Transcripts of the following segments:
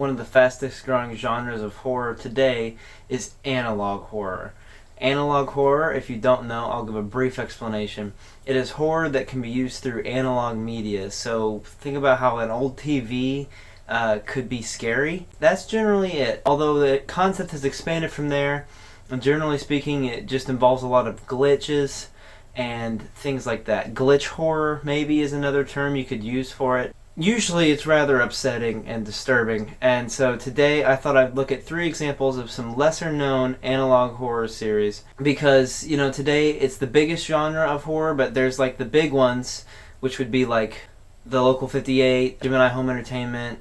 one of the fastest growing genres of horror today is analog horror. Analog horror, if you don't know, I'll give a brief explanation. It is horror that can be used through analog media. So think about how an old TV could be scary. That's generally it. Although the concept has expanded from there, and generally speaking, it just involves a lot of glitches and things like that. Glitch horror maybe is another term you could use for it. Usually it's rather upsetting and disturbing, and so today I thought I'd look at 3 examples of some lesser known analog horror series, because today it's the biggest genre of horror, but there's like the big ones, which would be like the Local 58, Gemini Home Entertainment,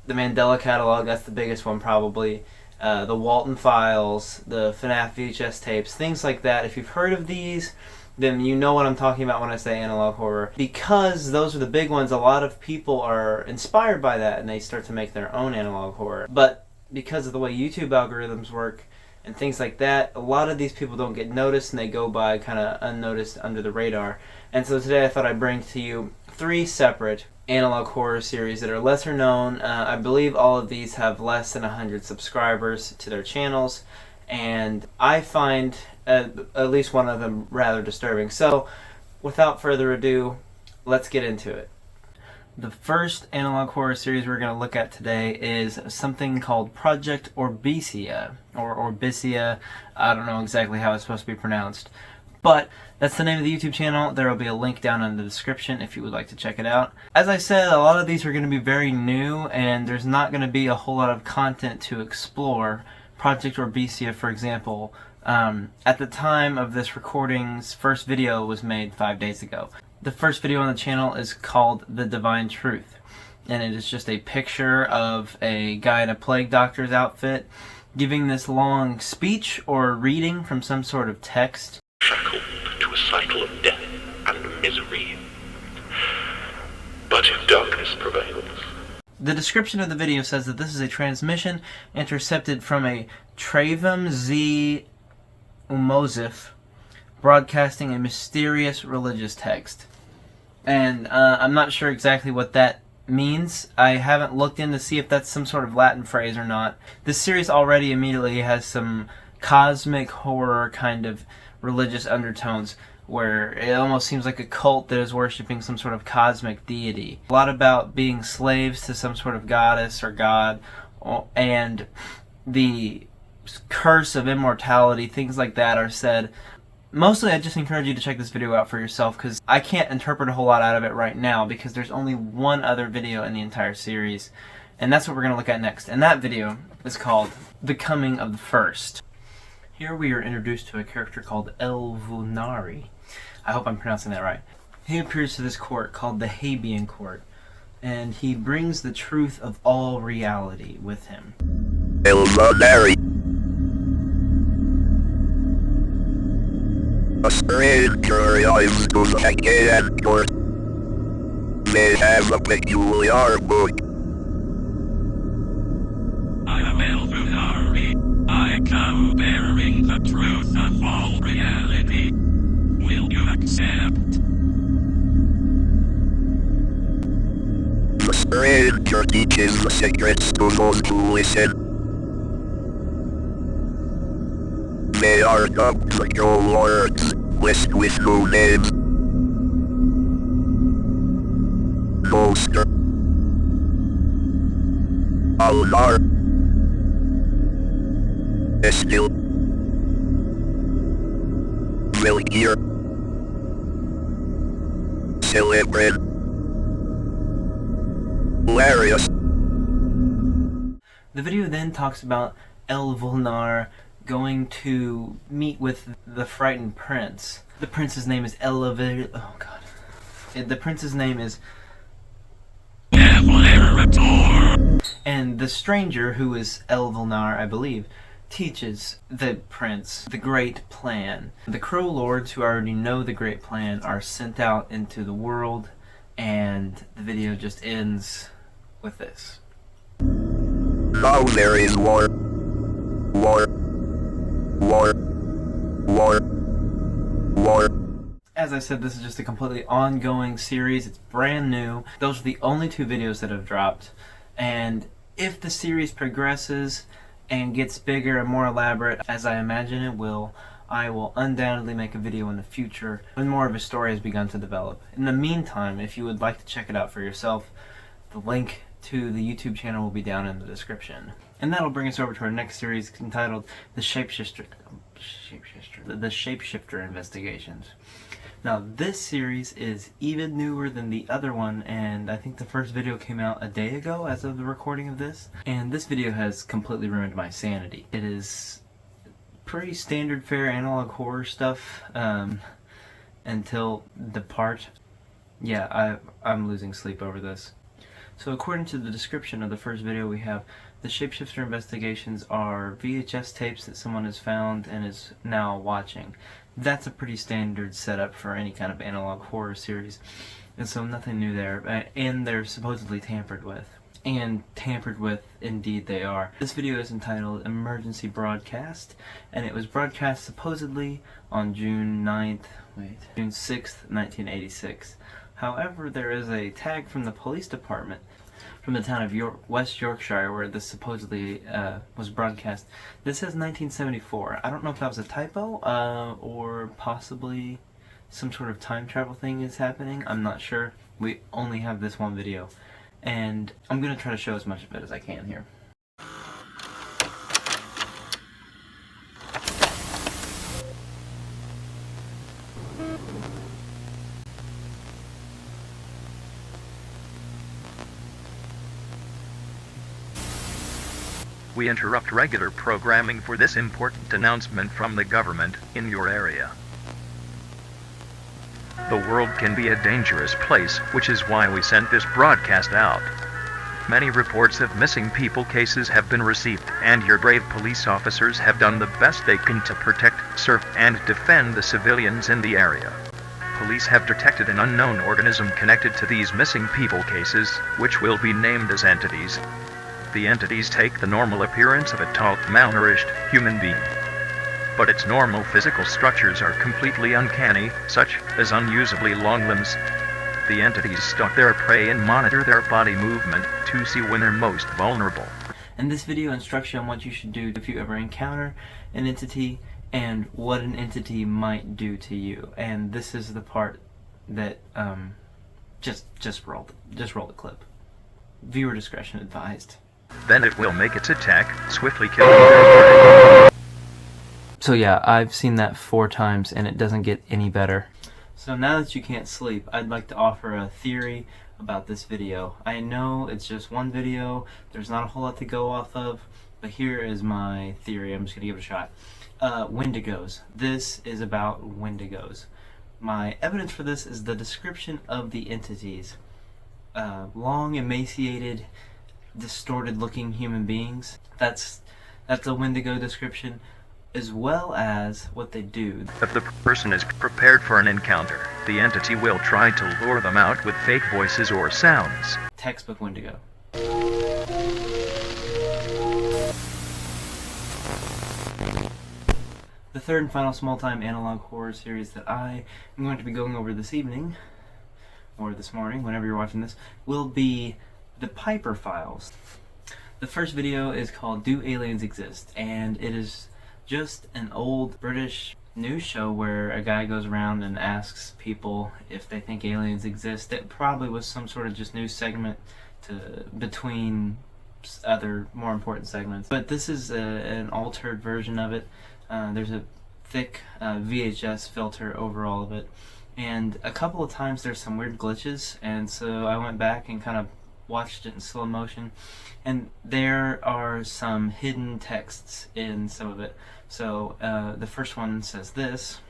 the Mandela Catalog, that's the biggest one probably, the Walton Files, the FNAF VHS tapes, things like that. If you've heard of these, then you know what I'm talking about when I say analog horror. Because those are the big ones, a lot of people are inspired by that and they start to make their own analog horror. But because of the way YouTube algorithms work and things like that, a lot of these people don't get noticed and they go by kind of unnoticed under the radar. And so today I thought I'd bring to you 3 separate analog horror series that are lesser known. I believe all of these have less than 100 subscribers to their channels, and I find at least one of them rather disturbing. So without further ado, let's get into it. The first analog horror series we're going to look at today is something called Project Orbesia, or Orbesia. I don't know exactly how it's supposed to be pronounced, but that's the name of the YouTube channel. There will be a link down in the description if you would like to check it out. As I said, a lot of these are going to be very new, and there's not going to be a whole lot of content to explore. Project Orbesia, for example, at the time of this recording's first video was made 5 days ago. The first video on the channel is called The Divine Truth, and it is just a picture of a guy in a plague doctor's outfit giving this long speech or reading from some sort of text. Shackled to a cycle of death and misery. But if darkness prevails... The description of the video says that this is a transmission intercepted from a Travem Z Umosif broadcasting a mysterious religious text. And I'm not sure exactly what that means. I haven't looked in to see if that's some sort of Latin phrase or not. This series already immediately has some cosmic horror kind of religious undertones, where it almost seems like a cult that is worshipping some sort of cosmic deity. A lot about being slaves to some sort of goddess or god, and the curse of immortality, things like that are said. Mostly I just encourage you to check this video out for yourself, because I can't interpret a whole lot out of it right now because there's only one other video in the entire series, and that's what we're going to look at next. And that video is called The Coming of the First. Here we are introduced to a character called El Vulnari. I hope I'm pronouncing that right. He appears to this court called the Habian Court, and he brings the truth of all reality with him. El Vulnari. A stranger arrives to the Habian Court. May have a peculiar book. I am El Vulnari. I come bearing the truth of all reality. Will you accept? The stranger teaches the secrets to those who listen. They are come to your words, list with no names. Monster. Alnar. Estil. Vilgir. Celebrate. Hilarious. The video then talks about El Vulnar going to meet with the frightened prince. The prince's name is oh god. The prince's name is Nevlerator. And the stranger, who is El Vulnar, I believe, teaches the prince the great plan. The crow lords, who already know the great plan, are sent out into the world, and the video just ends with this. Now there is war. War. War. War. War. As I said, this is just a completely ongoing series. It's brand new. Those are the only 2 videos that have dropped, and if the series progresses and gets bigger and more elaborate, as I imagine it will, I will undoubtedly make a video in the future when more of a story has begun to develop. In the meantime, if you would like to check it out for yourself, the link to the YouTube channel will be down in the description. And that'll bring us over to our next series entitled The Shapeshifter Investigations. Now this series is even newer than the other one, and I think the first video came out a day ago as of the recording of this. And this video has completely ruined my sanity. It is pretty standard fare analog horror stuff until the part. Yeah, I'm losing sleep over this. So according to the description of the first video, we have the Shapeshifter investigations are VHS tapes that someone has found and is now watching. That's a pretty standard setup for any kind of analog horror series, and so nothing new there. And they're supposedly tampered with. And tampered with, indeed they are. This video is entitled Emergency Broadcast, and it was broadcast supposedly on June 6th, 1986. However, there is a tag from the police department from the town of West Yorkshire where this supposedly was broadcast. This says 1974. I don't know if that was a typo or possibly some sort of time travel thing is happening. I'm not sure. We only have this one video, and I'm going to try to show as much of it as I can here. We interrupt regular programming for this important announcement from the government in your area. The world can be a dangerous place, which is why we sent this broadcast out. Many reports of missing people cases have been received, and your brave police officers have done the best they can to protect, serve, and defend the civilians in the area. Police have detected an unknown organism connected to these missing people cases, which will be named as entities. The entities take the normal appearance of a tall, malnourished human being. But its normal physical structures are completely uncanny, such as unusably long limbs. The entities stalk their prey and monitor their body movement to see when they're most vulnerable. And this video instructs you on what you should do if you ever encounter an entity and what an entity might do to you. And this is the part that just roll the clip. Viewer discretion advised. Then it will make its attack, swiftly killing their prey. So yeah, I've seen that 4 times and it doesn't get any better. So now that you can't sleep, I'd like to offer a theory about this video. I know it's just one video, there's not a whole lot to go off of, but here is my theory. I'm just going to give it a shot. Wendigos. This is about Wendigos. My evidence for this is the description of the entities. Long, emaciated, distorted looking human beings. That's a Wendigo description, as well as what they do. If the person is prepared for an encounter, the entity will try to lure them out with fake voices or sounds. Textbook Wendigo. The third and final small-time analog horror series that I am going to be going over this evening, or this morning, whenever you're watching this, will be the Piper Files. The first video is called Do Aliens Exist? And it is just an old British news show where a guy goes around and asks people if they think aliens exist. It probably was some sort of just news segment between other more important segments. But this is an altered version of it. There's a thick VHS filter over all of it. And a couple of times there's some weird glitches, and so I went back and kind of watched it in slow motion, and there are some hidden texts in some of it. So the first one says this.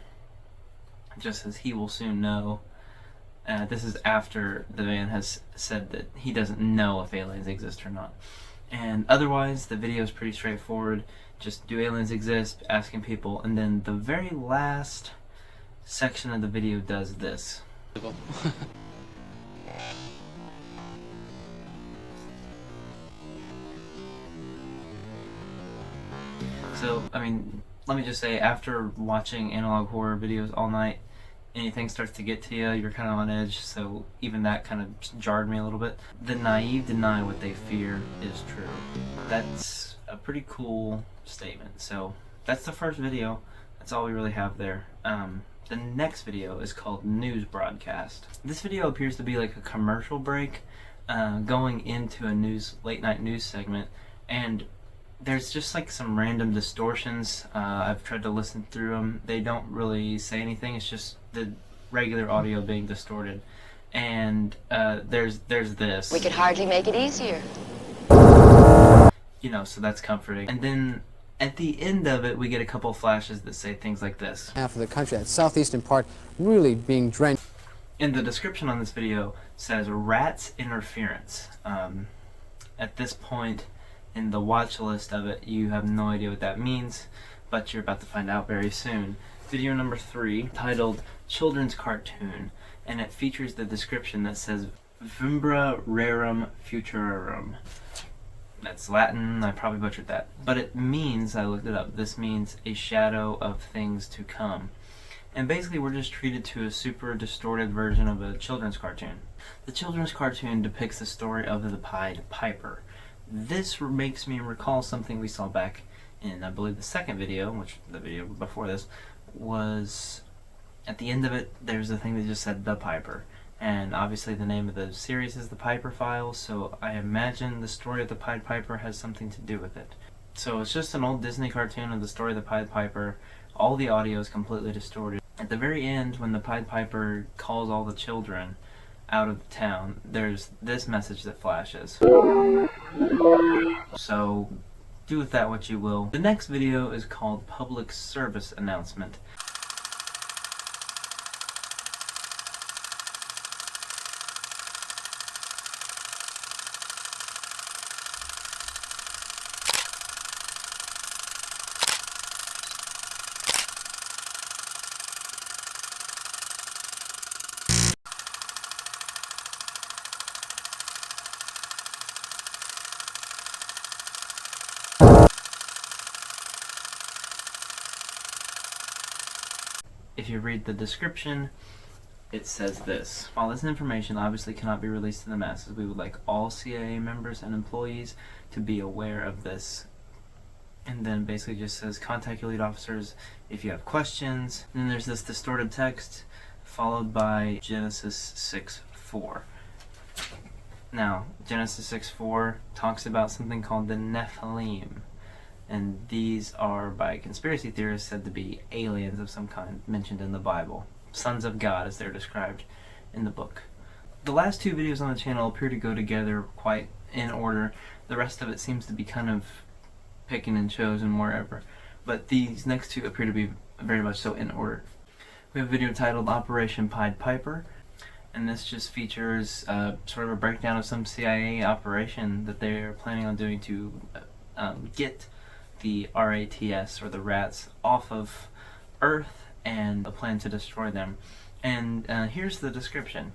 It just says, "He will soon know." This is after the man has said that he doesn't know if aliens exist or not. And otherwise the video is pretty straightforward. Just do aliens exist, asking people, and then the very last section of the video does this. So, I mean, let me just say, after watching analog horror videos all night, anything starts to get to you, you're kind of on edge, so even that kind of jarred me a little bit. The naive deny what they fear is true. That's a pretty cool statement. So that's the first video. That's all we really have there. The next video is called News Broadcast. This video appears to be like a commercial break going into a late night news segment, and there's just like some random distortions. I've tried to listen through them. They don't really say anything. It's just the regular audio being distorted. And there's this. We could hardly make it easier. You know, so that's comforting. And then at the end of it, we get a couple flashes that say things like this. Half of the country, that southeastern part, really being drenched. And the description on this video says rats interference. At this point in the watch list of it, you have no idea what that means, but you're about to find out very soon. Video number 3, titled Children's Cartoon, and it features the description that says Vimbra Rerum Futurarum. That's Latin, I probably butchered that. But it means, I looked it up, this means a shadow of things to come. And basically we're just treated to a super distorted version of a children's cartoon. The children's cartoon depicts the story of the Pied Piper. This makes me recall something we saw back in, I believe, the second video, which the video before this, was at the end of it, there's a thing that just said The Piper. And obviously the name of the series is The Piper Files, so I imagine the story of the Pied Piper has something to do with it. So it's just an old Disney cartoon of the story of the Pied Piper. All the audio is completely distorted. At the very end, when the Pied Piper calls all the children out of the town, there's this message that flashes. So do with that what you will. The next video is called Public Service Announcement. If you read the description, it says this. While this information obviously cannot be released to the masses, we would like all CIA members and employees to be aware of this. And then basically just says, contact your lead officers if you have questions. And then there's this distorted text followed by Genesis 6:4. Now, Genesis 6:4 talks about something called the Nephilim. And these are, by conspiracy theorists, said to be aliens of some kind mentioned in the Bible. Sons of God, as they're described in the book. The last 2 videos on the channel appear to go together quite in order. The rest of it seems to be kind of picking and chosen wherever. But these next 2 appear to be very much so in order. We have a video titled Operation Pied Piper. And this just features sort of a breakdown of some CIA operation that they're planning on doing to get the RATS, or the rats, off of Earth, and a plan to destroy them. And here's the description.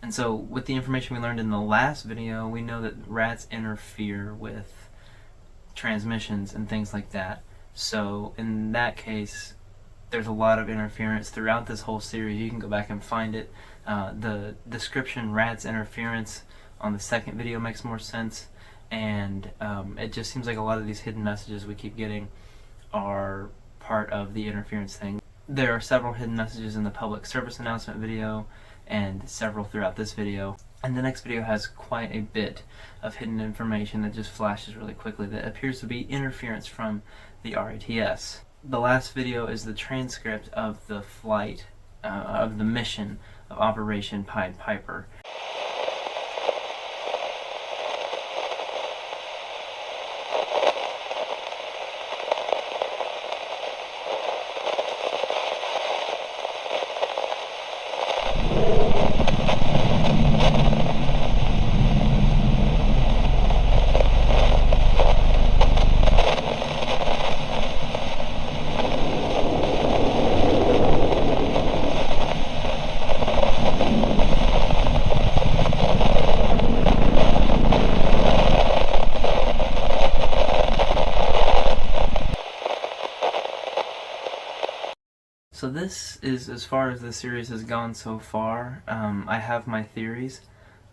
And so with the information we learned in the last video, we know that rats interfere with transmissions and things like that. So in that case, there's a lot of interference throughout this whole series. You can go back and find it. The description, rats interference, on the second video makes more sense. And it just seems like a lot of these hidden messages we keep getting are part of the interference thing. There are several hidden messages in the public service announcement video, and several throughout this video. And the next video has quite a bit of hidden information that just flashes really quickly that appears to be interference from the RATS. The last video is the transcript of the flight, of the mission of Operation Pied Piper. So this is as far as the series has gone so far. I have my theories.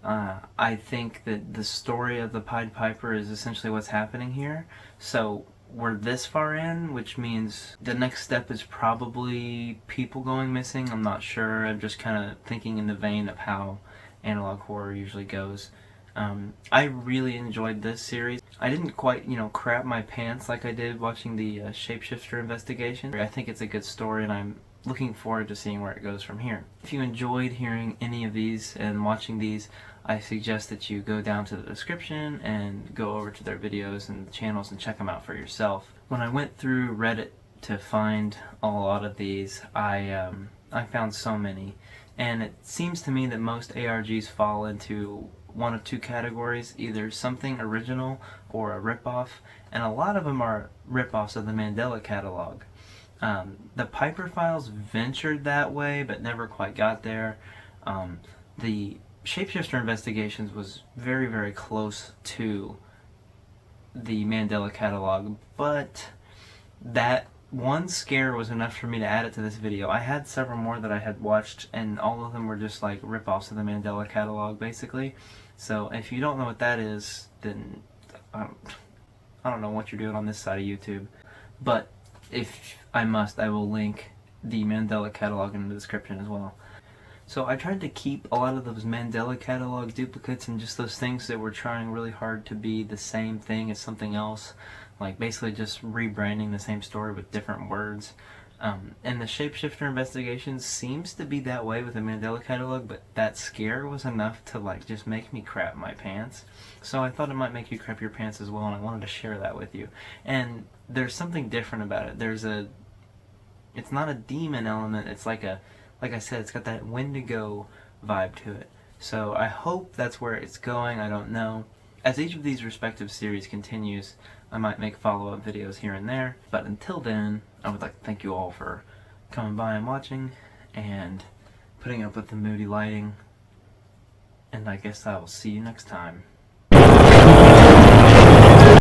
I think that the story of the Pied Piper is essentially what's happening here. So we're this far in, which means the next step is probably people going missing. I'm not sure. I'm just kind of thinking in the vein of how analog horror usually goes. I really enjoyed this series. I didn't quite, crap my pants like I did watching the Shapeshifter investigation. I think it's a good story, and I'm looking forward to seeing where it goes from here. If you enjoyed hearing any of these and watching these, I suggest that you go down to the description and go over to their videos and channels and check them out for yourself. When I went through Reddit to find a lot of these, I found so many, and it seems to me that most ARGs fall into one of two categories, either something original or a ripoff, and a lot of them are ripoffs of the Mandela catalog. The Piper Files ventured that way, but never quite got there. The Shapeshifter Investigations was very, very close to the Mandela catalog, but that one scare was enough for me to add it to this video. I had several more that I had watched, and all of them were just like ripoffs of the Mandela catalog, basically. So if you don't know what that is, then I don't know what you're doing on this side of YouTube. But if I must, I will link the Mandela catalog in the description as well. So I tried to keep a lot of those Mandela catalog duplicates and just those things that were trying really hard to be the same thing as something else, like basically just rebranding the same story with different words. And the Shapeshifter Investigation seems to be that way with the Mandela catalog, but that scare was enough to like just make me crap my pants. So I thought it might make you crap your pants as well, and I wanted to share that with you. And there's something different about it. It's not a demon element, it's like I said, it's got that Wendigo vibe to it. So I hope that's where it's going, I don't know. As each of these respective series continues, I might make follow-up videos here and there. But until then, I would like to thank you all for coming by and watching, and putting up with the moody lighting. And I guess I will see you next time.